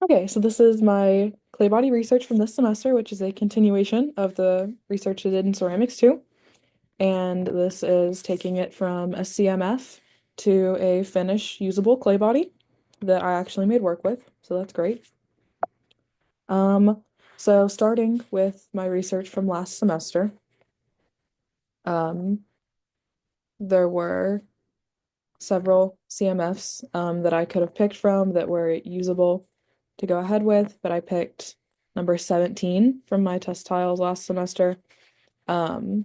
Okay, so this is my clay body research from this semester, which is a continuation of the research I did in ceramics too. And this is taking it from a CMF to a finished usable clay body that I actually made work with. So that's great. Um, so starting with my research from last semester, um, there were several CMFs that I could have picked from that were usable to go ahead with, but I picked number 17 from my test tiles last semester um,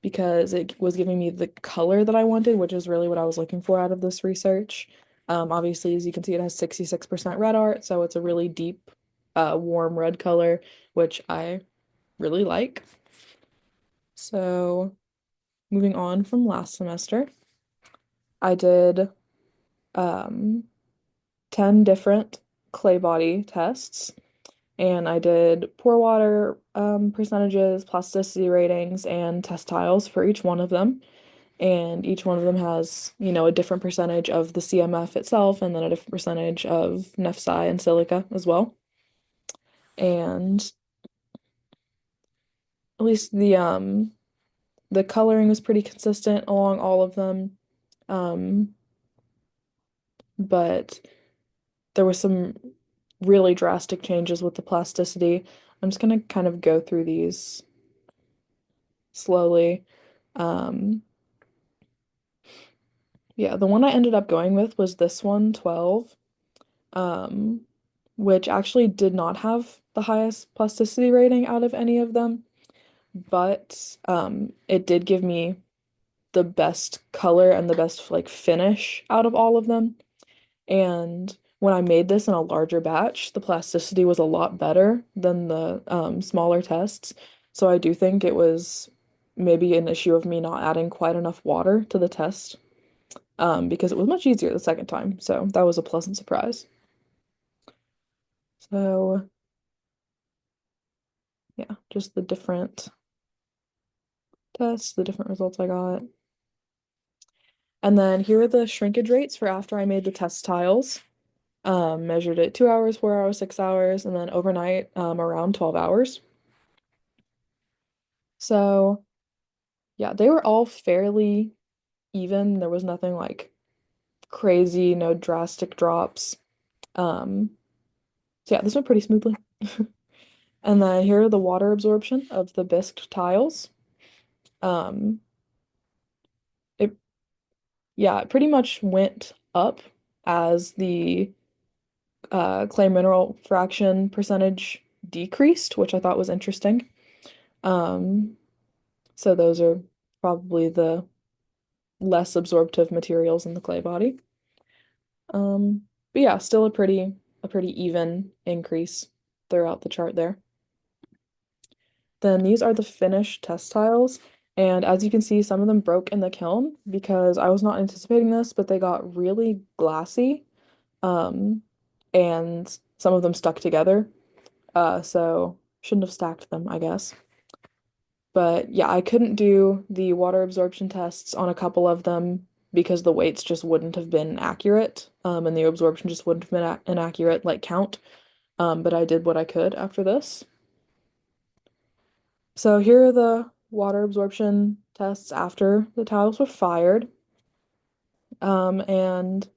because it was giving me the color that I wanted, which is really what I was looking for out of this research. Obviously, as you can see, it has 66% red art, so it's a really deep, warm red color, which I really like. So, moving on from last semester, I did um, 10 different clay body tests. And I did pour water percentages, plasticity ratings, and test tiles for each one of them. And each one of them has, a different percentage of the CMF itself and then a different percentage of NEFSI and silica as well. And at least the coloring was pretty consistent along all of them. Um, but there were some really drastic changes with the plasticity. I'm just gonna kind of go through these slowly. Um, yeah, the one I ended up going with was this one, 12, um, which actually did not have the highest plasticity rating out of any of them, but it did give me the best color and the best like finish out of all of them. And when I made this in a larger batch, the plasticity was a lot better than the smaller tests. So I do think it was maybe an issue of me not adding quite enough water to the test, because it was much easier the second time. So that was a pleasant surprise. So yeah, just the different tests, the different results I got. And then here are the shrinkage rates for after I made the test tiles. Measured it 2 hours, 4 hours, 6 hours, and then overnight, around 12 hours. So yeah, they were all fairly even. There was nothing like crazy, no drastic drops. Um, so yeah, this went pretty smoothly. And then here are the water absorption of the bisque tiles. Um, it Yeah, it pretty much went up as the clay mineral fraction percentage decreased, which I thought was interesting. Um, so those are probably the less absorptive materials in the clay body. But yeah, still a pretty even increase throughout the chart there. Then these are the finished test tiles. And as you can see, some of them broke in the kiln because I was not anticipating this, but they got really glassy. Um, and some of them stuck together. So shouldn't have stacked them, I guess. But yeah, I couldn't do the water absorption tests on a couple of them because the weights just wouldn't have been accurate, and the absorption just wouldn't have been a an accurate like count. But I did what I could after this. So here are the water absorption tests after the tiles were fired. And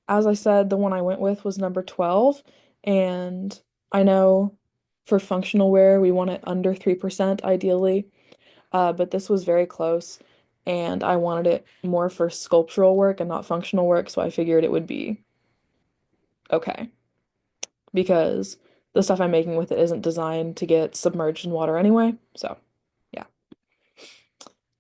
as I said, the one I went with was number 12. And I know for functional wear, we want it under 3% ideally. But this was very close. And I wanted it more for sculptural work and not functional work. So I figured it would be okay because the stuff I'm making with it isn't designed to get submerged in water anyway. So yeah.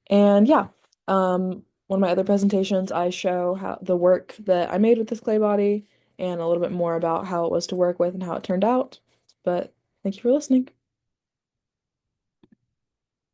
And yeah, one of my other presentations, I show how the work that I made with this clay body and a little bit more about how it was to work with and how it turned out. But thank you for listening.